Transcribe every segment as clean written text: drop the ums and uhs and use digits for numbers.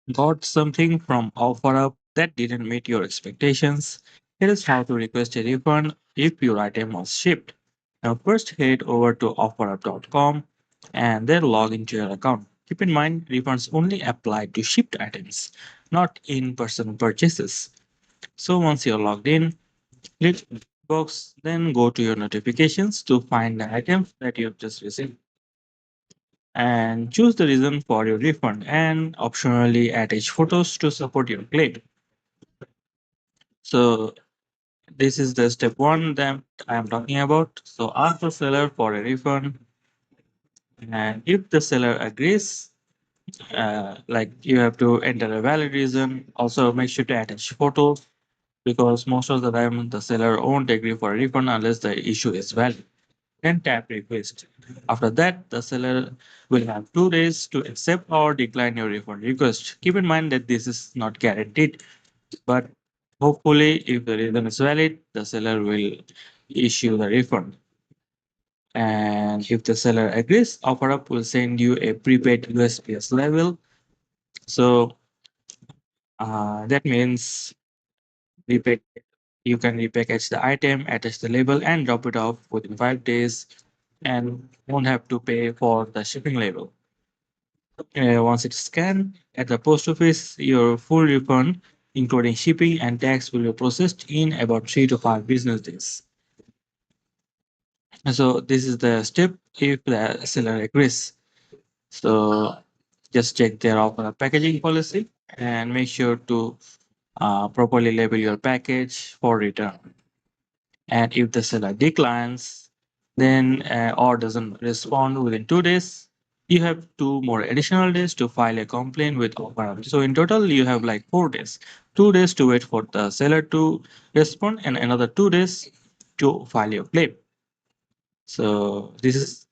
Got something from OfferUp that didn't meet your expectations? Here is how to request a refund if your item was shipped. Now, first head over to OfferUp.com and then log into your account. Keep in mind, refunds only apply to shipped items, not in person purchases. So, once you're logged in, click box, then go to your notifications to find the items that you've just received and choose the reason for your refund and optionally attach photos to support your claim. So this is the step one that I am talking about. So ask the seller for a refund, and if the seller agrees, like you have to enter a valid reason. Also make sure to attach photos because most of the time the seller won't agree for a refund unless the issue is valid. Then tap request. After that, the seller will have 2 days to accept or decline your refund request. Keep in mind that this is not guaranteed, but hopefully, if the reason is valid, the seller will issue the refund. And if the seller agrees, OfferUp will send you a prepaid USPS label. So that means repack, you can repackage the item, attach the label, and drop it off within 5 days and won't have to pay for the shipping label. Once it's scanned at the post office, your full refund, including shipping and tax, will be processed in about 3 to 5 business days. So this is the step if the seller agrees. So just check their offer packaging policy and make sure to properly label your package for return. And if the seller declines, then or doesn't respond within 2 days, you have 2 more additional days to file a complaint with OfferUp. So in total, you have like 4 days. 2 days to wait for the seller to respond, and another 2 days to file your claim. So this is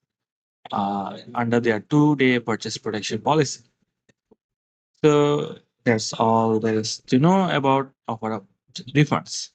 under their 2-day purchase protection policy. So that's all there is to know about OfferUp refunds.